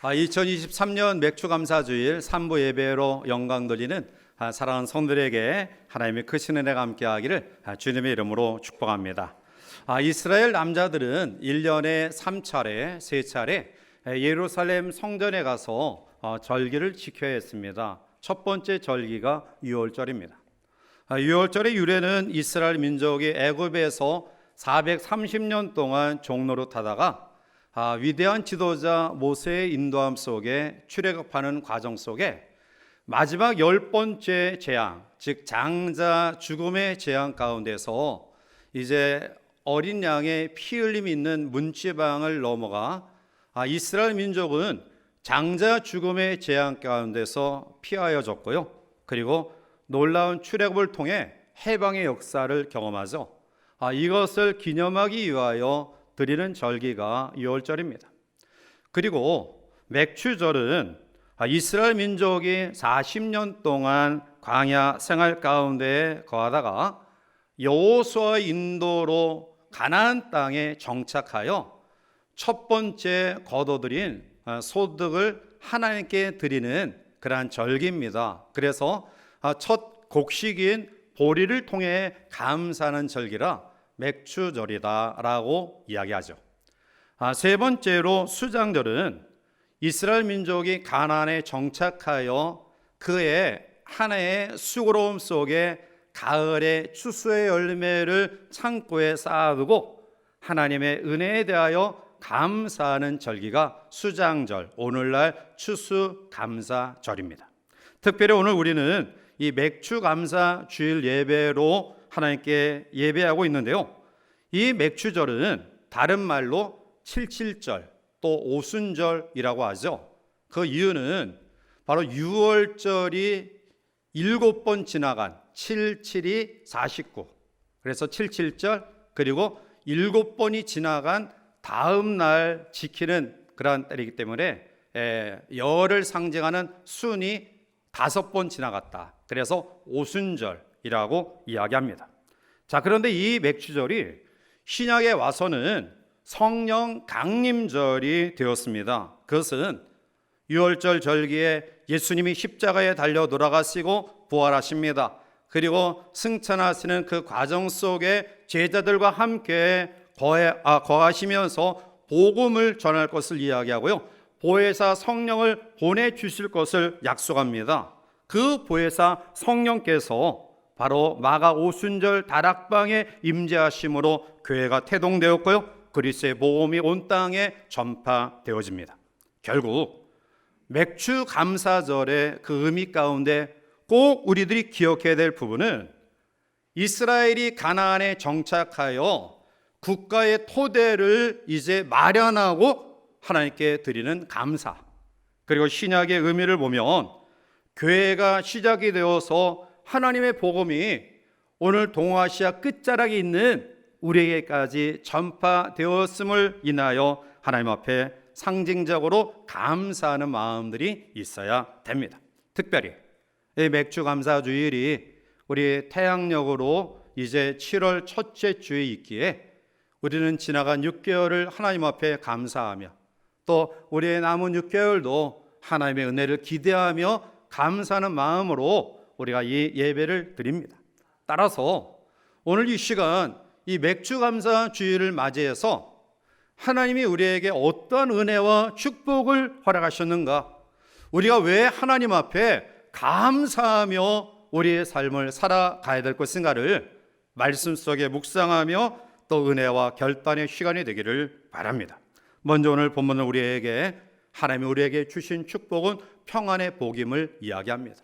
2023년 맥주감사주일 3부 예배로 영광 돌리는 사랑하는 성들에게 하나님의 크신 은혜가 함께하기를 주님의 이름으로 축복합니다. 이스라엘 남자들은 1년에 3차례, 3차례 예루살렘 성전에 가서 절기를 지켜야 했습니다. 첫 번째 절기가 유월절입니다. 유월절의 유래는 이스라엘 민족이 애굽에서 430년 동안 종노릇 하다가 위대한 지도자 모세의 인도함 속에 출애굽하는 과정 속에 마지막 10번째 재앙, 즉 장자 죽음의 재앙 가운데서 이제 어린 양의 피 흘림이 있는 문지방을 넘어가 이스라엘 민족은 장자 죽음의 재앙 가운데서 피하여졌고요. 그리고 놀라운 출애굽을 통해 해방의 역사를 경험하죠. 이것을 기념하기 위하여 드리는 절기가 유월절입니다. 그리고 맥추절은 이스라엘 민족이 40년 동안 광야 생활 가운데 거하다가 여호수아의 인도로 가나안 땅에 정착하여 첫 번째 거둬들인 소득을 하나님께 드리는 그러한 절기입니다. 그래서 첫 곡식인 보리를 통해 감사하는 절기라 맥추절이다라고 이야기하죠. 세 번째로 수장절은 이스라엘 민족이 가나안에 정착하여 그의 한 해의 수고로움 속에 가을의 추수의 열매를 창고에 쌓아두고 하나님의 은혜에 대하여 감사하는 절기가 수장절, 오늘날 추수감사절입니다. 특별히 오늘 우리는 이 맥추감사 주일 예배로 하나님께 예배하고 있는데요. 이 맥추절은 다른 말로 칠칠절 또 오순절이라고 하죠. 그 이유는 바로 유월절이 7번 지나간 77이 49. 그래서 칠칠절 그리고 7번이 지나간 다음 날 지키는 그러한 때이기 때문에 열을 상징하는 순이 5번 지나갔다. 그래서 오순절이라고 이야기합니다. 자, 그런데 이 맥추절이 신약에 와서는 성령 강림절이 되었습니다. 그것은 유월절 절기에 예수님이 십자가에 달려 돌아가시고 부활하십니다. 그리고 승천하시는 그 과정 속에 제자들과 함께 거하시면서 복음을 전할 것을 이야기하고요. 보혜사 성령을 보내주실 것을 약속합니다. 그 보혜사 성령께서 바로 마가 오순절 다락방에 임재하심으로 교회가 태동되었고요. 그리스도의 복음이 온 땅에 전파되어집니다. 결국 맥추 감사절의 그 의미 가운데 꼭 우리들이 기억해야 될 부분은 이스라엘이 가나안에 정착하여 국가의 토대를 이제 마련하고 하나님께 드리는 감사, 그리고 신약의 의미를 보면 교회가 시작이 되어서 하나님의 복음이 오늘 동아시아 끝자락에 있는 우리에게까지 전파되었음을 인하여 하나님 앞에 상징적으로 감사하는 마음들이 있어야 됩니다. 특별히 이 맥추감사주일이 우리 태양력으로 이제 7월 첫째 주에 있기에 우리는 지나간 6개월을 하나님 앞에 감사하며 또 우리의 남은 6개월도 하나님의 은혜를 기대하며 감사하는 마음으로 우리가 이 예배를 드립니다. 따라서 오늘 이 시간 이 맥추감사 주일을 맞이해서 하나님이 우리에게 어떤 은혜와 축복을 허락하셨는가, 우리가 왜 하나님 앞에 감사하며 우리의 삶을 살아가야 될 것인가를 말씀 속에 묵상하며 또 은혜와 결단의 시간이 되기를 바랍니다. 먼저 오늘 본문은 우리에게 하나님이 우리에게 주신 축복은 평안의 복임을 이야기합니다.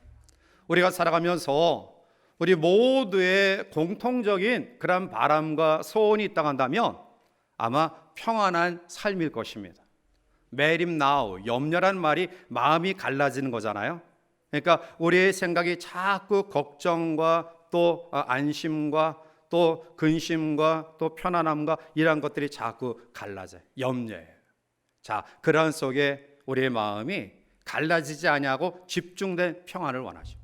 우리가 살아가면서 우리 모두의 공통적인 그런 바람과 소원이 있다고 한다면 아마 평안한 삶일 것입니다. 매림 나우, 염려란 말이 마음이 갈라지는 거잖아요. 그러니까 우리의 생각이 자꾸 걱정과 또 안심과 또 근심과 또 편안함과 이런 것들이 자꾸 갈라져요. 염려예요. 자, 그런 속에 우리의 마음이 갈라지지 아니하고 집중된 평안을 원하죠.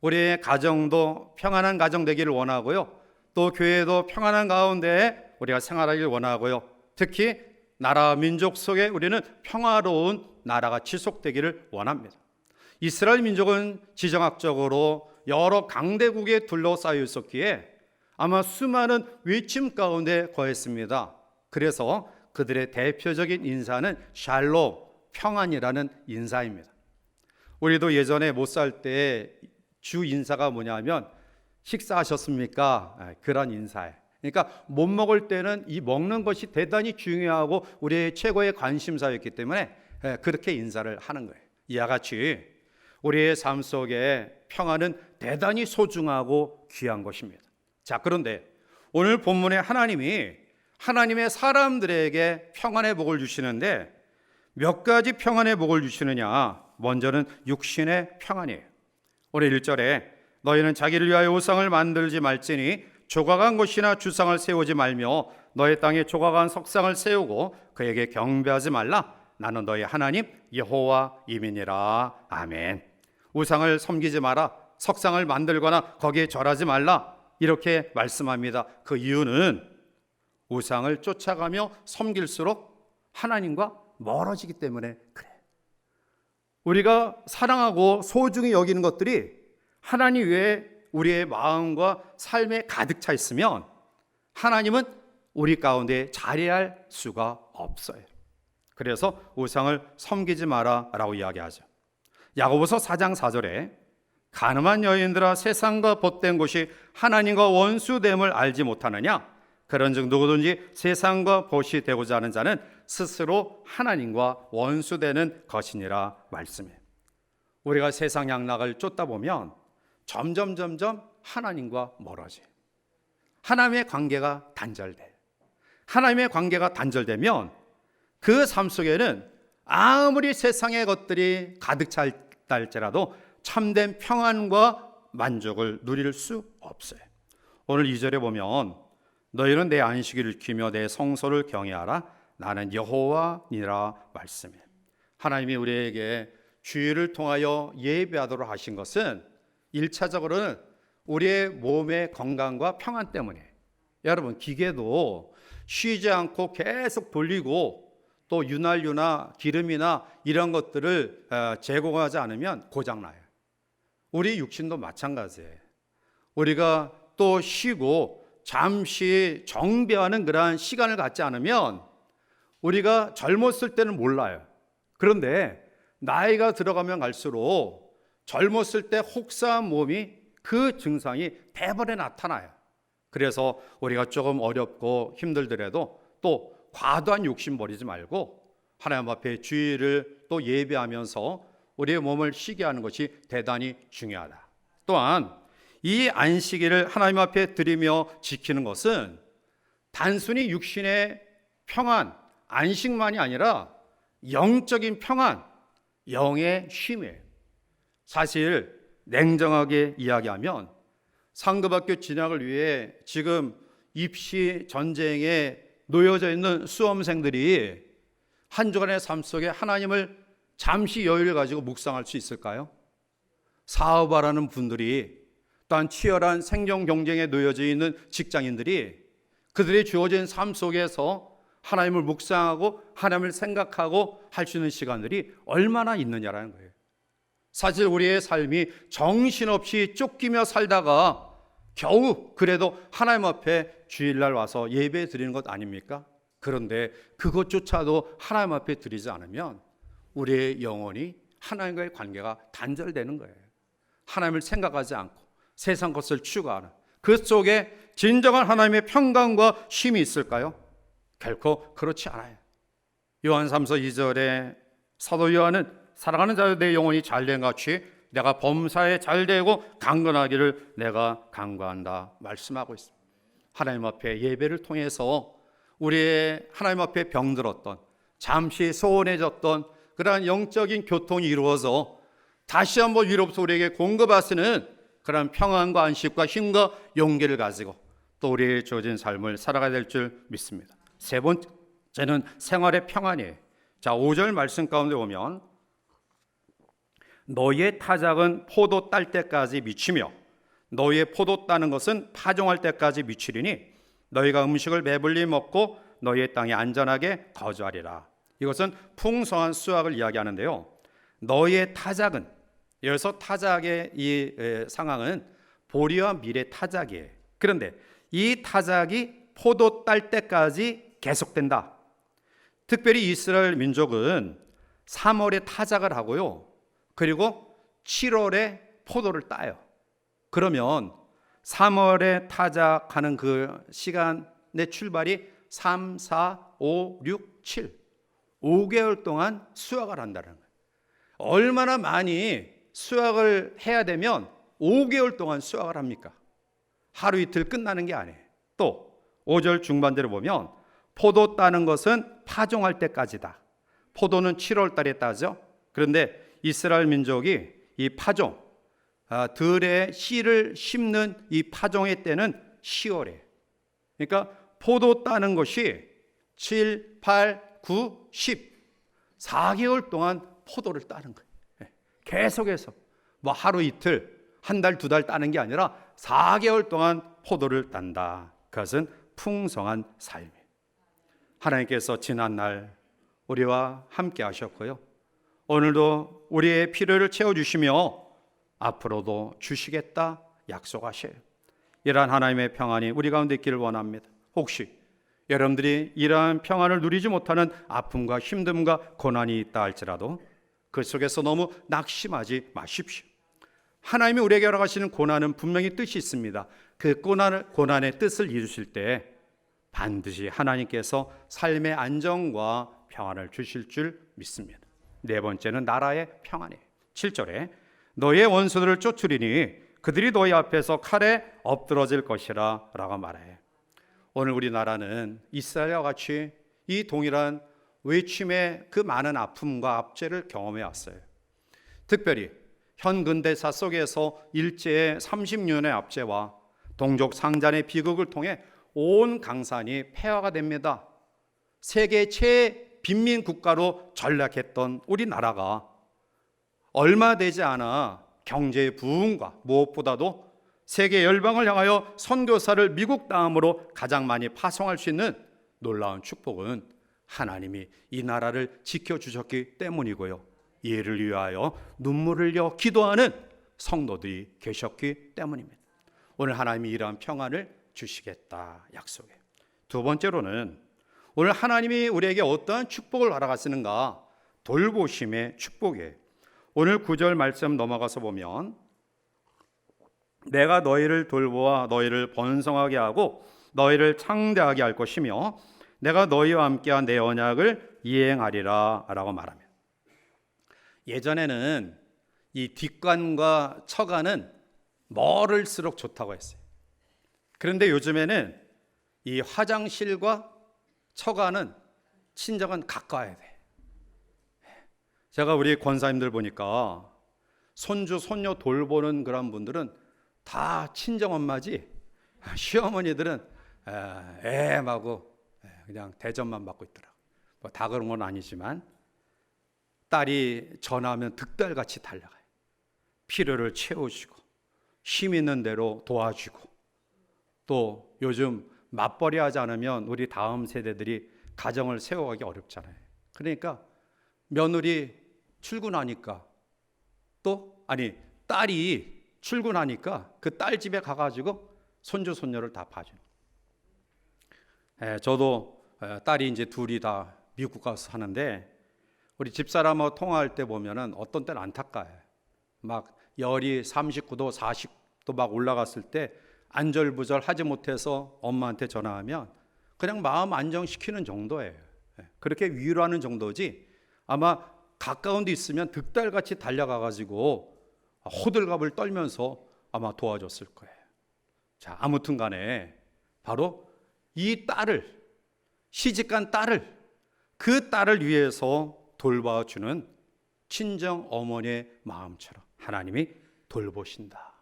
우리의 가정도 평안한 가정 되기를 원하고요. 또 교회도 평안한 가운데 우리가 생활하기를 원하고요. 특히 나라 민족 속에 우리는 평화로운 나라가 지속되기를 원합니다. 이스라엘 민족은 지정학적으로 여러 강대국에 둘러싸여 있었기에 아마 수많은 외침 가운데 거했습니다. 그래서 그들의 대표적인 인사는 샬롬, 평안이라는 인사입니다. 우리도 예전에 못 살 때 주 인사가 뭐냐면 식사하셨습니까? 그런 인사예요. 그러니까 못 먹을 때는 이 먹는 것이 대단히 중요하고 우리의 최고의 관심사였기 때문에 그렇게 인사를 하는 거예요. 이와 같이 우리의 삶 속에 평안은 대단히 소중하고 귀한 것입니다. 자, 그런데 오늘 본문에 하나님이 하나님의 사람들에게 평안의 복을 주시는데 몇 가지 평안의 복을 주시느냐? 먼저는 육신의 평안이에요. 오늘 1절에 너희는 자기를 위하여 우상을 만들지 말지니 조각한 것이나 주상을 세우지 말며 너희 땅에 조각한 석상을 세우고 그에게 경배하지 말라. 나는 너희 하나님 여호와임이니라. 아멘. 우상을 섬기지 마라. 석상을 만들거나 거기에 절하지 말라. 이렇게 말씀합니다. 그 이유는 우상을 쫓아가며 섬길수록 하나님과 멀어지기 때문에 그래. 우리가 사랑하고 소중히 여기는 것들이 하나님 외에 우리의 마음과 삶에 가득 차 있으면 하나님은 우리 가운데 자리할 수가 없어요. 그래서 우상을 섬기지 마라 라고 이야기하죠. 야고보서 4장 4절에 가늠한 여인들아 세상과 벗된 곳이 하나님과 원수됨을 알지 못하느냐? 그런즉 누구든지 세상과 벗이 되고자 하는 자는 스스로 하나님과 원수되는 것이니라 말씀이에요. 우리가 세상 양락을 쫓다 보면 점점 하나님과 멀어져요. 하나님의 관계가 단절돼요. 하나님의 관계가 단절되면 그 삶 속에는 아무리 세상의 것들이 가득 차 있다 할지라도 참된 평안과 만족을 누릴 수 없어요. 오늘 2절에 보면 너희는 내 안식일을 지키며 내 성소를 경외하라. 나는 여호와니라 말씀이에요. 하나님이 우리에게 주일을 통하여 예배하도록 하신 것은 1차적으로는 우리의 몸의 건강과 평안 때문이에요. 여러분, 기계도 쉬지 않고 계속 돌리고 또 윤활유나 기름이나 이런 것들을 제공하지 않으면 고장나요. 우리 육신도 마찬가지예요. 우리가 또 쉬고 잠시 정비하는 그러한 시간을 갖지 않으면 우리가 젊었을 때는 몰라요. 그런데 나이가 들어가면 갈수록 젊었을 때 혹사한 몸이 그 증상이 대번에 나타나요. 그래서 우리가 조금 어렵고 힘들더라도 또 과도한 욕심 버리지 말고 하나님 앞에 주일을 또 예배하면서 우리의 몸을 쉬게 하는 것이 대단히 중요하다. 또한 이 안식일을 하나님 앞에 드리며 지키는 것은 단순히 육신의 평안, 안식만이 아니라 영적인 평안, 영의 쉼이에요. 사실 냉정하게 이야기하면 상급학교 진학을 위해 지금 입시 전쟁에 놓여져 있는 수험생들이 한 주간의 삶 속에 하나님을 잠시 여유를 가지고 묵상할 수 있을까요? 사업하라는 분들이 또한 치열한 생존 경쟁에 놓여져 있는 직장인들이 그들의 주어진 삶 속에서 하나님을 묵상하고 하나님을 생각하고 할 수 있는 시간들이 얼마나 있느냐라는 거예요. 사실 우리의 삶이 정신없이 쫓기며 살다가 겨우 그래도 하나님 앞에 주일날 와서 예배 드리는 것 아닙니까? 그런데 그것조차도 하나님 앞에 드리지 않으면 우리의 영혼이 하나님과의 관계가 단절되는 거예요. 하나님을 생각하지 않고 세상 것을 추구하는 그 속에 진정한 하나님의 평강과 쉼이 있을까요? 결코 그렇지 않아요. 요한 3서 2절에 사도 요한은 사랑하는 자여 내 영혼이 잘된 같이 내가 범사에 잘되고 강건하기를 내가 간구한다 말씀하고 있습니다. 하나님 앞에 예배를 통해서 우리의 하나님 앞에 병들었던 잠시 소원해졌던 그러한 영적인 교통이 이루어져 다시 한번 위로부터 우리에게 공급하시는 그런 평안과 안식과 힘과 용기를 가지고 또 우리의 주어진 삶을 살아가야 될 줄 믿습니다. 세 번째는 생활의 평안이에요. 자, 5절 말씀 가운데 보면 너희의 타작은 포도 딸 때까지 미치며 너희의 포도 따는 것은 파종할 때까지 미치리니 너희가 음식을 배불리 먹고 너희의 땅에 안전하게 거주하리라. 이것은 풍성한 수확을 이야기하는데요. 너희의 타작은, 여기서 타작의 이 상황은 보리와 밀의 타작이에요. 그런데 이 타작이 포도 딸 때까지 계속된다. 특별히 이스라엘 민족은 3월에 타작을 하고요, 그리고 7월에 포도를 따요. 그러면 3월에 타작하는 그 시간의 출발이 3, 4, 5, 6, 7 5개월 동안 수확을 한다는 거예요. 얼마나 많이 수확을 해야 되면 5개월 동안 수확을 합니까? 하루 이틀 끝나는 게 아니에요. 또 5절 중반대로 보면 포도 따는 것은 파종할 때까지다. 포도는 7월 달에 따죠. 그런데 이스라엘 민족이 이 파종, 들에 씨를 심는 이 파종의 때는 10월에. 그러니까 포도 따는 것이 7, 8, 9, 10 4개월 동안 포도를 따는 거예요. 계속해서 뭐 하루 이틀, 한 달, 두 달 따는 게 아니라 4개월 동안 포도를 딴다. 그것은 풍성한 삶이에요. 하나님께서 지난날 우리와 함께 하셨고요, 오늘도 우리의 필요를 채워주시며 앞으로도 주시겠다 약속하셔요. 이러한 하나님의 평안이 우리 가운데 있기를 원합니다. 혹시 여러분들이 이러한 평안을 누리지 못하는 아픔과 힘듦과 고난이 있다 할지라도 그 속에서 너무 낙심하지 마십시오. 하나님이 우리에게 허락하시는 고난은 분명히 뜻이 있습니다. 그 고난의 뜻을 이루실 때 반드시 하나님께서 삶의 안정과 평안을 주실 줄 믿습니다. 네 번째는 나라의 평안이에요. 7절에 너희의 원수들을 쫓으리니 그들이 너희 앞에서 칼에 엎드러질 것이라 라고 말해요. 오늘 우리나라는 이스라엘과 같이 이 동일한 외침의 그 많은 아픔과 압제를 경험해 왔어요. 특별히 현근대사 속에서 일제의 30년의 압제와 동족 상잔의 비극을 통해 온 강산이 폐허가 됩니다. 세계 최빈민 국가로 전락했던 우리나라가 얼마 되지 않아 경제의 부흥과 무엇보다도 세계 열방을 향하여 선교사를 미국 다음으로 가장 많이 파송할 수 있는 놀라운 축복은 하나님이 이 나라를 지켜주셨기 때문이고요, 이를 위하여 눈물을 흘려 기도하는 성도들이 계셨기 때문입니다. 오늘 하나님이 이러한 평안을 주시겠다 약속해요. 두 번째로는 오늘 하나님이 우리에게 어떠한 축복을 허락하시는가, 돌보심의 축복이에요. 오늘 9절 말씀 넘어가서 보면 내가 너희를 돌보아 너희를 번성하게 하고 너희를 창대하게 할 것이며 내가 너희와 함께한 내 언약을 이행하리라 라고 말합니다. 예전에는 이 뒷간과 처간은 멀을수록 좋다고 했어요. 그런데 요즘에는 이 화장실과 처가는 친정은 가까워야 돼. 제가 우리 권사님들 보니까 손주 손녀 돌보는 그런 분들은 다 친정엄마지, 시어머니들은 애하고 그냥 대접만 받고 있더라고. 뭐 다 그런 건 아니지만 딸이 전화하면 득달같이 달려가요. 필요를 채워주고 힘 있는 대로 도와주고, 또 요즘 맞벌이 하지 않으면 우리 다음 세대들이 가정을 세워가기 어렵잖아요. 그러니까 며느리 출근하니까 딸이 출근하니까 그 딸 집에 가가지고 손주 손녀를 다 봐줘요. 저도 딸이 이제 둘이 다 미국 가서 사는데 우리 집사람하고 통화할 때 보면은 어떤 때는 안타까워요. 막 열이 39도 40도 막 올라갔을 때 안절부절 하지 못해서 엄마한테 전화하면 그냥 마음 안정시키는 정도예요. 그렇게 위로하는 정도지, 아마 가까운 데 있으면 득달같이 달려가가지고 호들갑을 떨면서 아마 도와줬을 거예요. 자, 아무튼 간에 바로 이 딸을, 시집간 딸을, 그 딸을 위해서 돌봐주는 친정 어머니의 마음처럼 하나님이 돌보신다.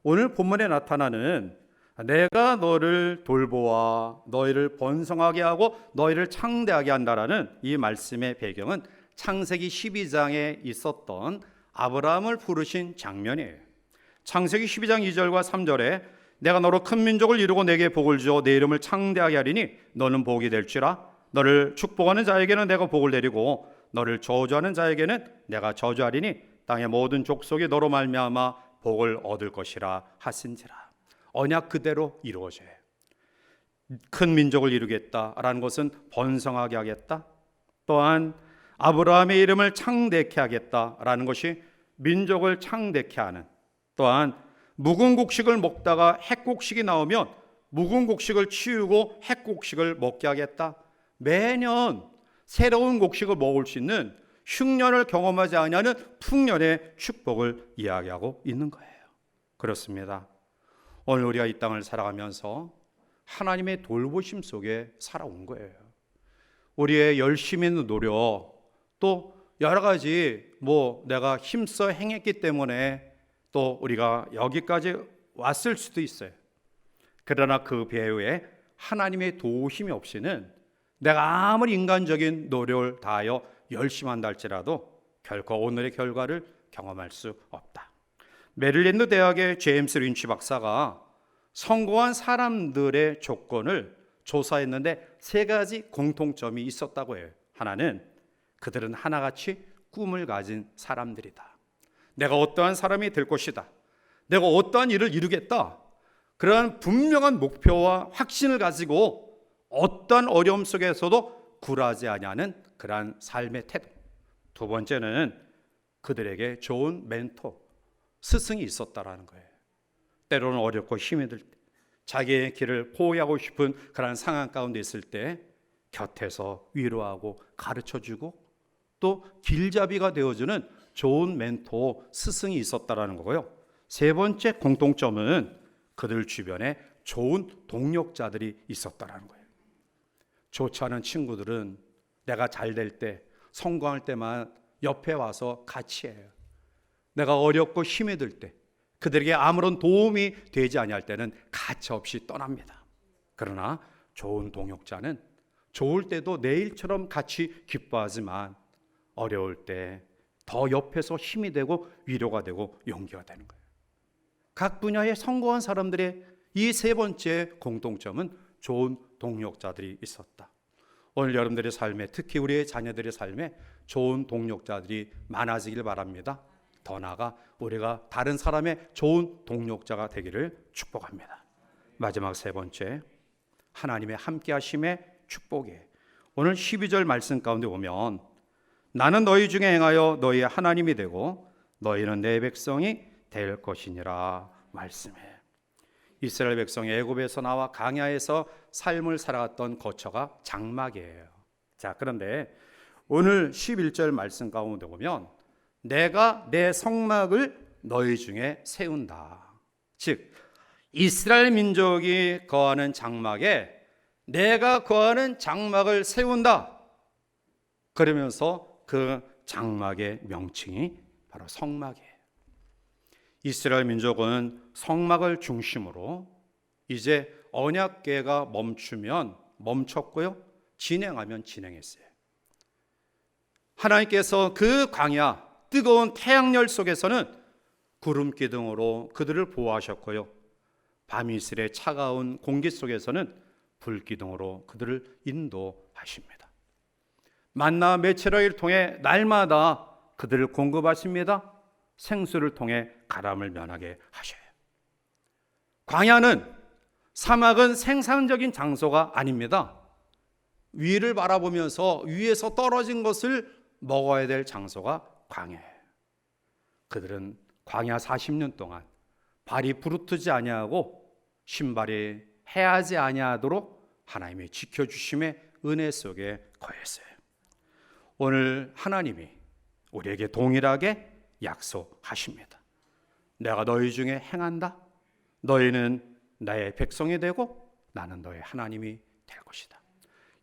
오늘 본문에 나타나는 내가 너를 돌보아 너희를 번성하게 하고 너희를 창대하게 한다라는 이 말씀의 배경은 창세기 12장에 있었던 아브라함을 부르신 장면이에요. 창세기 12장 2절과 3절에 내가 너로 큰 민족을 이루고 내게 복을 주어 내 이름을 창대하게 하리니 너는 복이 될지라. 너를 축복하는 자에게는 내가 복을 내리고 너를 저주하는 자에게는 내가 저주하리니 땅의 모든 족속이 너로 말미암아 복을 얻을 것이라 하신지라. 언약 그대로 이루어져요. 큰 민족을 이루겠다라는 것은 번성하게 하겠다. 또한 아브라함의 이름을 창대케 하겠다라는 것이 민족을 창대케 하는, 또한 묵은 곡식을 먹다가 핵곡식이 나오면 묵은 곡식을 치우고 핵곡식을 먹게 하겠다. 매년 새로운 곡식을 먹을 수 있는 흉년을 경험하지 아니하는 풍년의 축복을 이야기하고 있는 거예요. 그렇습니다. 오늘 우리가 이 땅을 살아가면서 하나님의 돌보심 속에 살아온 거예요. 우리의 열심 있는 노력, 또 여러 가지 내가 힘써 행했기 때문에 또 우리가 여기까지 왔을 수도 있어요. 그러나 그 배후에 하나님의 도우심이 없이는 내가 아무리 인간적인 노력을 다하여 열심히 한다 할지라도 결코 오늘의 결과를 경험할 수 없다. 메릴랜드 대학의 제임스 린치 박사가 성공한 사람들의 조건을 조사했는데 세 가지 공통점이 있었다고 해요. 하나는 그들은 하나같이 꿈을 가진 사람들이다. 내가 어떠한 사람이 될 것이다. 내가 어떠한 일을 이루겠다. 그러한 분명한 목표와 확신을 가지고 어떠한 어려움 속에서도 굴하지 아니하는 그러한 삶의 태도. 두 번째는 그들에게 좋은 멘토, 스승이 있었다라는 거예요. 때로는 어렵고 힘이 들 때, 자기의 길을 포기하고 싶은 그런 상황 가운데 있을 때 곁에서 위로하고 가르쳐주고 또 길잡이가 되어주는 좋은 멘토, 스승이 있었다라는 거고요. 세 번째 공통점은 그들 주변에 좋은 동력자들이 있었다라는 거예요. 좋지 않은 친구들은 내가 잘 될 때, 성공할 때만 옆에 와서 같이 해요. 내가 어렵고 힘이 들 때, 그들에게 아무런 도움이 되지 아니할 때는 가차없이 떠납니다. 그러나 좋은 동역자는 좋을 때도 내일처럼 같이 기뻐하지만 어려울 때 더 옆에서 힘이 되고 위로가 되고 용기가 되는 거예요. 각 분야에 성공한 사람들의 이 세 번째 공통점은 좋은 동역자들이 있었다. 오늘 여러분들의 삶에, 특히 우리의 자녀들의 삶에 좋은 동역자들이 많아지길 바랍니다. 더 나아가 우리가 다른 사람의 좋은 동역자가 되기를 축복합니다. 마지막 세 번째, 하나님의 함께하심의 축복이에요. 오늘 12절 말씀 가운데 보면 나는 너희 중에 행하여 너희의 하나님이 되고 너희는 내 백성이 될 것이니라 말씀해. 이스라엘 백성이 애굽에서 나와 광야에서 삶을 살아갔던 거처가 장막이에요. 자, 그런데 오늘 11절 말씀 가운데 보면 내가 내 성막을 너희 중에 세운다. 즉 이스라엘 민족이 거하는 장막에 내가 거하는 장막을 세운다. 그러면서 그 장막의 명칭이 바로 성막이에요. 이스라엘 민족은 성막을 중심으로 이제 언약궤가 멈추면 멈췄고요, 진행하면 진행했어요. 하나님께서 그 광야, 뜨거운 태양열 속에서는 구름 기둥으로 그들을 보호하셨고요, 밤이슬의 차가운 공기 속에서는 불 기둥으로 그들을 인도하십니다. 만나 메추라기를 통해 날마다 그들을 공급하십니다. 생수를 통해 가람을 면하게 하셔요. 광야는, 사막은 생산적인 장소가 아닙니다. 위를 바라보면서 위에서 떨어진 것을 먹어야 될 장소가 광야예요. 그들은 광야 40년 동안 발이 부르트지 아니하고 신발이 해하지 아니하도록 하나님의 지켜주심의 은혜 속에 거했어요. 오늘 하나님이 우리에게 동일하게 약속하십니다. 내가 너희 중에 행한다. 너희는 나의 백성이 되고 나는 너의 하나님이 될 것이다.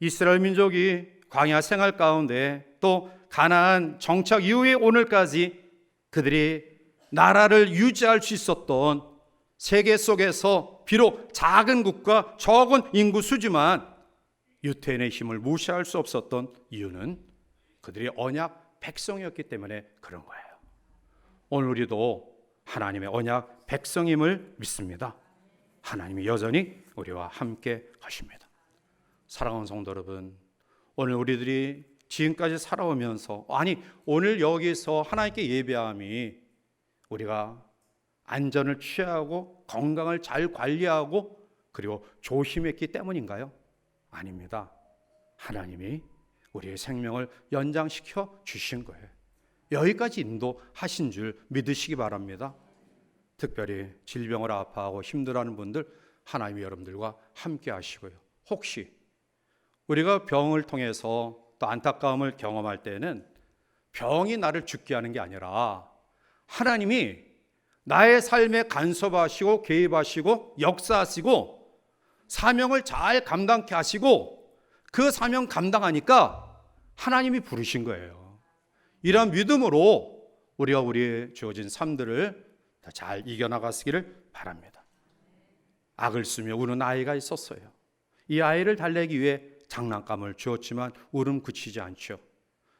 이스라엘 민족이 광야 생활 가운데 또 가나안 정착 이후에 오늘까지 그들이 나라를 유지할 수 있었던 세계 속에서 비록 작은 국가, 적은 인구 수지만 유태인의 힘을 무시할 수 없었던 이유는 그들이 언약 백성이었기 때문에 그런 거예요. 오늘 우리도 하나님의 언약 백성임을 믿습니다. 하나님이 여전히 우리와 함께 하십니다. 사랑하는 성도 여러분, 오늘 우리들이 지금까지 살아오면서, 아니 오늘 여기서 하나님께 예배함이 우리가 안전을 취하고 건강을 잘 관리하고 그리고 조심했기 때문인가요? 아닙니다. 하나님이 우리의 생명을 연장시켜 주신 거예요. 여기까지 인도하신 줄 믿으시기 바랍니다. 특별히 질병을 아파하고 힘들어하는 분들, 하나님이 여러분들과 함께 하시고요. 혹시 우리가 병을 통해서 또 안타까움을 경험할 때는 병이 나를 죽게 하는 게 아니라 하나님이 나의 삶에 간섭하시고 개입하시고 역사하시고 사명을 잘 감당케 하시고 그 사명 감당하니까 하나님이 부르신 거예요. 이런 믿음으로 우리가 우리의 주어진 삶들을 잘 이겨나가시기를 바랍니다. 악을 쓰며 우는 아이가 있었어요. 이 아이를 달래기 위해 장난감을 주었지만 울음 그치지 않죠.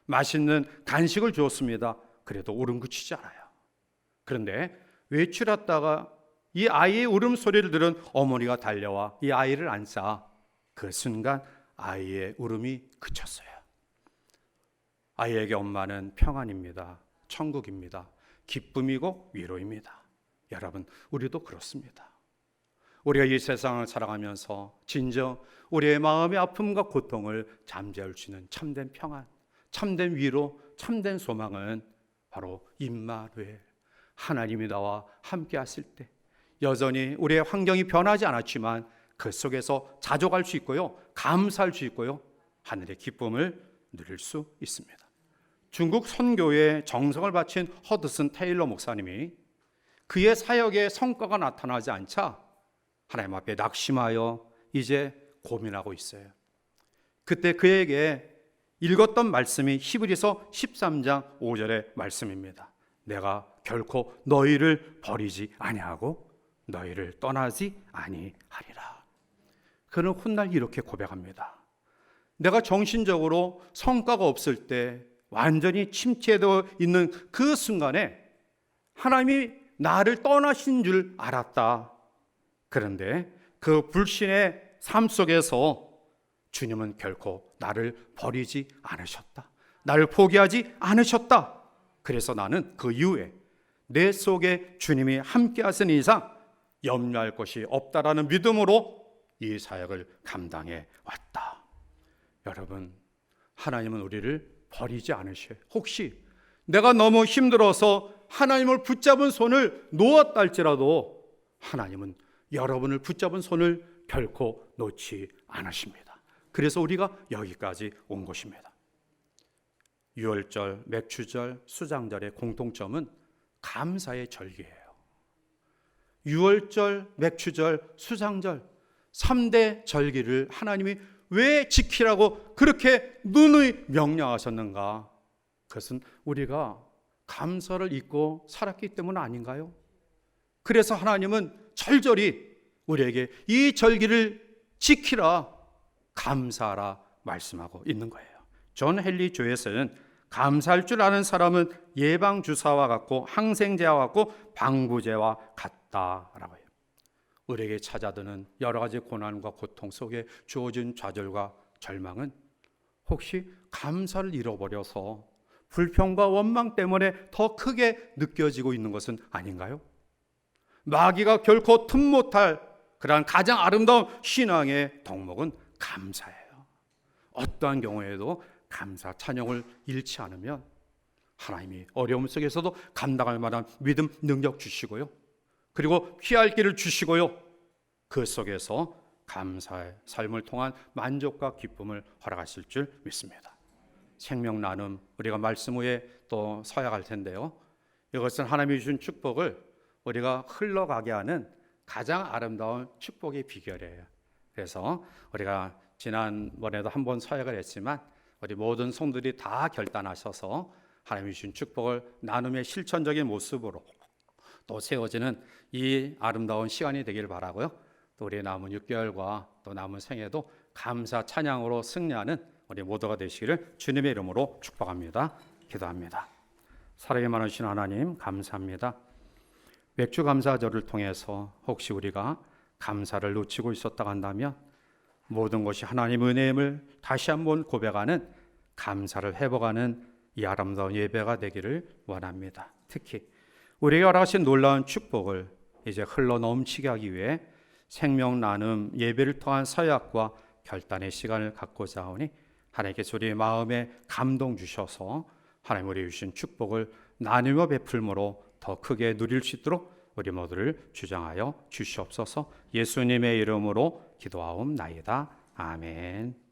맛있는 간식을 주었습니다. 그래도 울음 그치지 않아요. 그런데 외출했다가 이 아이의 울음소리를 들은 어머니가 달려와 이 아이를 안싸 그 순간 아이의 울음이 그쳤어요. 아이에게 엄마는 평안입니다. 천국입니다. 기쁨이고 위로입니다. 여러분, 우리도 그렇습니다. 우리가 이 세상을 살아가면서 진정 우리의 마음의 아픔과 고통을 잠재울 수 있는 참된 평안, 참된 위로, 참된 소망은 바로 임마누엘, 하나님이 나와 함께 하실 때 여전히 우리의 환경이 변하지 않았지만 그 속에서 자족할 수 있고요, 감사할 수 있고요, 하늘의 기쁨을 누릴 수 있습니다. 중국 선교에 정성을 바친 허드슨 테일러 목사님이 그의 사역에 성과가 나타나지 않자 하나님 앞에 낙심하여 이제 고민하고 있어요. 그때 그에게 읽었던 말씀이 히브리서 13장 5절의 말씀입니다. 내가 결코 너희를 버리지 아니하고 너희를 떠나지 아니하리라. 그는 훗날 이렇게 고백합니다. 내가 정신적으로 성과가 없을 때 완전히 침체되어 있는 그 순간에 하나님이 나를 떠나신 줄 알았다. 그런데 그 불신의 삶 속에서 주님은 결코 나를 버리지 않으셨다. 나를 포기하지 않으셨다. 그래서 나는 그 이후에 내 속에 주님이 함께 하신 이상 염려할 것이 없다라는 믿음으로 이 사역을 감당해 왔다. 여러분, 하나님은 우리를 버리지 않으셔요. 혹시 내가 너무 힘들어서 하나님을 붙잡은 손을 놓았다 할지라도 하나님은 여러분을 붙잡은 손을 결코 놓지 않으십니다. 그래서 우리가 여기까지 온 것입니다. 유월절, 맥추절, 수장절의 공통점은 감사의 절기예요. 유월절, 맥추절, 수장절 3대 절기를 하나님이 왜 지키라고 그렇게 누누이 명령하셨는가? 그것은 우리가 감사를 잊고 살았기 때문 아닌가요? 그래서 하나님은 절절히 우리에게 이 절기를 지키라, 감사하라 말씀하고 있는 거예요. 존 헨리 조에서는 감사할 줄 아는 사람은 예방주사와 같고 항생제와 같고 방부제와 같다라고 해요. 우리에게 찾아드는 여러 가지 고난과 고통 속에 주어진 좌절과 절망은 혹시 감사를 잃어버려서 불평과 원망 때문에 더 크게 느껴지고 있는 것은 아닌가요? 마귀가 결코 틈 못할 그러한 가장 아름다운 신앙의 덕목은 감사예요. 어떠한 경우에도 감사 찬양을 잃지 않으면 하나님이 어려움 속에서도 감당할 만한 믿음, 능력 주시고요, 그리고 피할 길을 주시고요, 그 속에서 감사의 삶을 통한 만족과 기쁨을 허락하실 줄 믿습니다. 생명 나눔, 우리가 말씀 후에 또 서약할 텐데요, 이것은 하나님이 주신 축복을 우리가 흘러가게 하는 가장 아름다운 축복의 비결이에요. 그래서 우리가 지난번에도 한번 서약을 했지만 우리 모든 성도들이 다 결단하셔서 하나님이 주신 축복을 나눔의 실천적인 모습으로 또 세워지는 이 아름다운 시간이 되기를 바라고요. 또 우리 남은 6개월과 또 남은 생애도 감사 찬양으로 승리하는 우리 모두가 되시기를 주님의 이름으로 축복합니다. 기도합니다. 사랑이 많으신 하나님, 감사합니다. 맥주 감사절을 통해서 혹시 우리가 감사를 놓치고 있었다고 한다면 모든 것이 하나님 은혜임을 다시 한번 고백하는, 감사를 회복하는 이 아름다운 예배가 되기를 원합니다. 특히 우리에게 허락하신 놀라운 축복을 이제 흘러 넘치게 하기 위해 생명 나눔 예배를 통한 서약과 결단의 시간을 갖고자 하오니, 하나님께서 우리의 마음에 감동 주셔서 하나님 우리 주신 축복을 나누며 베풀므로 더 크게 누릴 수 있도록 우리 모두를 주장하여 주시옵소서. 예수님의 이름으로 기도하옵나이다. 아멘.